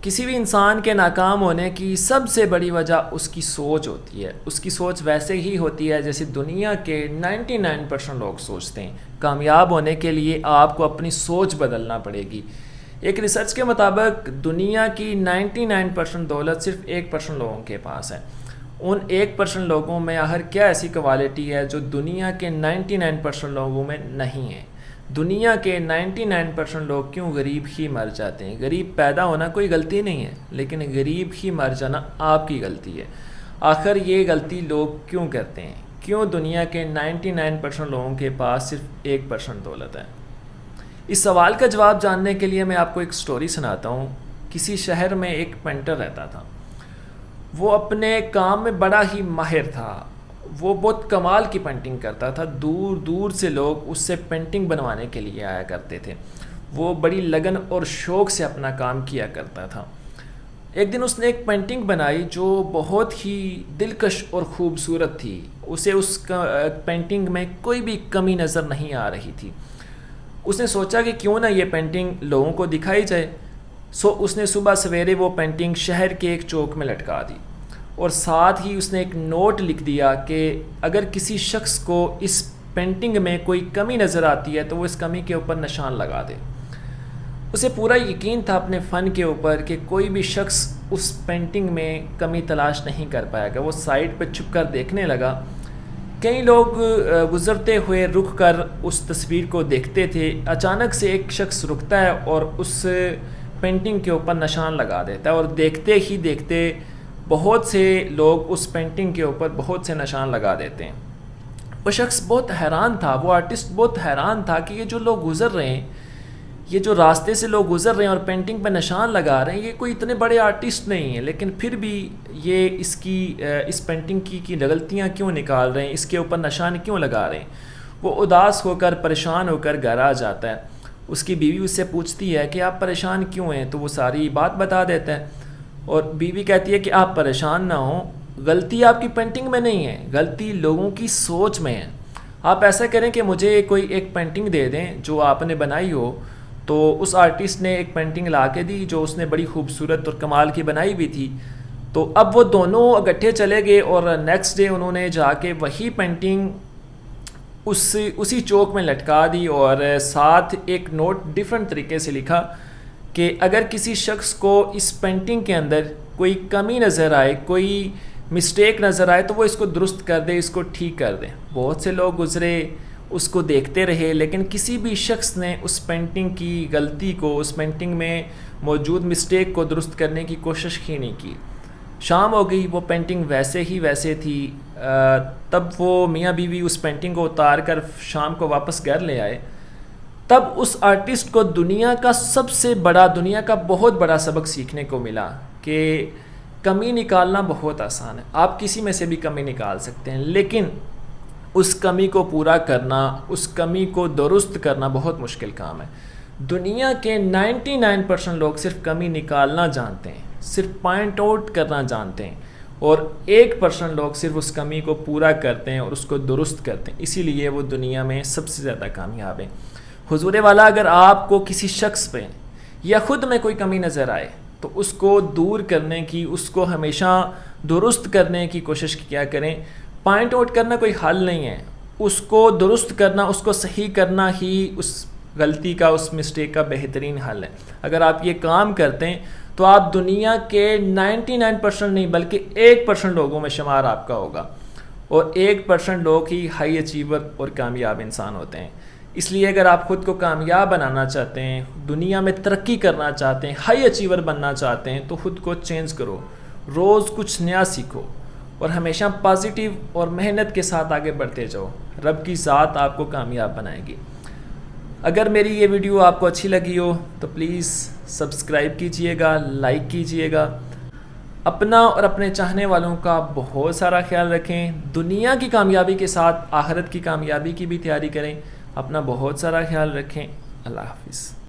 کسی بھی انسان کے ناکام ہونے کی سب سے بڑی وجہ اس کی سوچ ہوتی ہے. اس کی سوچ ویسے ہی ہوتی ہے جیسے دنیا کے 99% لوگ سوچتے ہیں. کامیاب ہونے کے لیے آپ کو اپنی سوچ بدلنا پڑے گی. ایک ریسرچ کے مطابق دنیا کی 99% دولت صرف 1% لوگوں کے پاس ہے. ان 1% لوگوں میں آخر کیا ایسی کوالٹی ہے جو دنیا کے 99% لوگوں میں نہیں ہے؟ دنیا کے 99% لوگ کیوں غریب ہی مر جاتے ہیں؟ غریب پیدا ہونا کوئی غلطی نہیں ہے، لیکن غریب ہی مر جانا آپ کی غلطی ہے. آخر یہ غلطی لوگ کیوں کرتے ہیں؟ کیوں دنیا کے 99% لوگوں کے پاس صرف 1% دولت ہے؟ اس سوال کا جواب جاننے کے لیے میں آپ کو ایک سٹوری سناتا ہوں. کسی شہر میں ایک پینٹر رہتا تھا. وہ اپنے کام میں بڑا ہی ماہر تھا. وہ بہت کمال کی پینٹنگ کرتا تھا. دور دور سے لوگ اس سے پینٹنگ بنوانے کے لیے آیا کرتے تھے. وہ بڑی لگن اور شوق سے اپنا کام کیا کرتا تھا. ایک دن اس نے ایک پینٹنگ بنائی جو بہت ہی دلکش اور خوبصورت تھی. اسے اس پینٹنگ میں کوئی بھی کمی نظر نہیں آ رہی تھی. اس نے سوچا کہ کیوں نہ یہ پینٹنگ لوگوں کو دکھائی جائے. اس نے صبح سویرے وہ پینٹنگ شہر کے ایک چوک میں لٹکا دی، اور ساتھ ہی اس نے ایک نوٹ لکھ دیا کہ اگر کسی شخص کو اس پینٹنگ میں کوئی کمی نظر آتی ہے تو وہ اس کمی کے اوپر نشان لگا دے. اسے پورا یقین تھا اپنے فن کے اوپر کہ کوئی بھی شخص اس پینٹنگ میں کمی تلاش نہیں کر پائے گا. وہ سائڈ پہ چھپ کر دیکھنے لگا. کئی لوگ گزرتے ہوئے رک کر اس تصویر کو دیکھتے تھے. اچانک سے ایک شخص رکتا ہے اور اس پینٹنگ کے اوپر نشان لگا دیتا ہے، اور دیکھتے ہی دیکھتے بہت سے لوگ اس پینٹنگ کے اوپر بہت سے نشان لگا دیتے ہیں. وہ شخص بہت حیران تھا، وہ آرٹسٹ بہت حیران تھا کہ یہ جو لوگ گزر رہے ہیں، یہ جو راستے سے لوگ گزر رہے ہیں اور پینٹنگ پہ نشان لگا رہے ہیں، یہ کوئی اتنے بڑے آرٹسٹ نہیں ہیں، لیکن پھر بھی یہ اس پینٹنگ کی غلطیاں کیوں نکال رہے ہیں، اس کے اوپر نشان کیوں لگا رہے ہیں. وہ اداس ہو کر پریشان ہو کر گھر آ جاتا ہے. اس کی بیوی اس سے پوچھتی ہے کہ آپ پریشان کیوں ہیں؟ تو وہ ساری بات بتا دیتا ہے، اور بیوی کہتی ہے کہ آپ پریشان نہ ہوں، غلطی آپ کی پینٹنگ میں نہیں ہے، غلطی لوگوں کی سوچ میں ہے. آپ ایسا کریں کہ مجھے کوئی ایک پینٹنگ دے دیں جو آپ نے بنائی ہو. تو اس آرٹسٹ نے ایک پینٹنگ لا کے دی جو اس نے بڑی خوبصورت اور کمال کی بنائی ہوئی تھی. تو اب وہ دونوں اکٹھے چلے گئے، اور نیکسٹ ڈے انہوں نے جا کے وہی پینٹنگ اسی چوک میں لٹکا دی، اور ساتھ ایک نوٹ ڈیفرنٹ طریقے سے لکھا کہ اگر کسی شخص کو اس پینٹنگ کے اندر کوئی کمی نظر آئے، کوئی مسٹیک نظر آئے، تو وہ اس کو درست کر دے، اس کو ٹھیک کر دے. بہت سے لوگ گزرے، اس کو دیکھتے رہے، لیکن کسی بھی شخص نے اس پینٹنگ کی غلطی کو، اس پینٹنگ میں موجود مسٹیک کو درست کرنے کی کوشش ہی نہیں کی. شام ہو گئی، وہ پینٹنگ ویسے تھی. تب وہ میاں بیوی اس پینٹنگ کو اتار کر شام کو واپس گھر لے آئے. تب اس آرٹسٹ کو دنیا کا بہت بڑا سبق سیکھنے کو ملا کہ کمی نکالنا بہت آسان ہے. آپ کسی میں سے بھی کمی نکال سکتے ہیں، لیکن اس کمی کو پورا کرنا، اس کمی کو درست کرنا بہت مشکل کام ہے. دنیا کے 99% لوگ صرف کمی نکالنا جانتے ہیں، صرف پوائنٹ آؤٹ کرنا جانتے ہیں، اور 1% لوگ صرف اس کمی کو پورا کرتے ہیں اور اس کو درست کرتے ہیں. اسی لیے وہ دنیا میں سب سے زیادہ کامیاب ہیں. حضور والا، اگر آپ کو کسی شخص پہ یا خود میں کوئی کمی نظر آئے تو اس کو دور کرنے کی، اس کو ہمیشہ درست کرنے کی کوشش کیا کریں. پوائنٹ آؤٹ کرنا کوئی حل نہیں ہے، اس کو درست کرنا، اس کو صحیح کرنا ہی اس غلطی کا، اس مسٹیک کا بہترین حل ہے. اگر آپ یہ کام کرتے ہیں تو آپ دنیا کے 99% نہیں بلکہ 1% لوگوں میں شمار آپ کا ہوگا، اور 1% لوگ ہی ہائی اچیور اور کامیاب انسان ہوتے ہیں. اس لیے اگر آپ خود کو کامیاب بنانا چاہتے ہیں، دنیا میں ترقی کرنا چاہتے ہیں، ہائی اچیور بننا چاہتے ہیں، تو خود کو چینج کرو، روز کچھ نیا سیکھو، اور ہمیشہ پازیٹیو اور محنت کے ساتھ آگے بڑھتے جاؤ. رب کی ذات آپ کو کامیاب بنائے گی. اگر میری یہ ویڈیو آپ کو اچھی لگی ہو تو پلیز سبسکرائب کیجئے گا، لائک کیجئے گا. اپنا اور اپنے چاہنے والوں کا بہت سارا خیال رکھیں. دنیا کی کامیابی کے ساتھ آخرت کی کامیابی کی بھی تیاری کریں. اپنا بہت سارا خیال رکھیں. اللہ حافظ.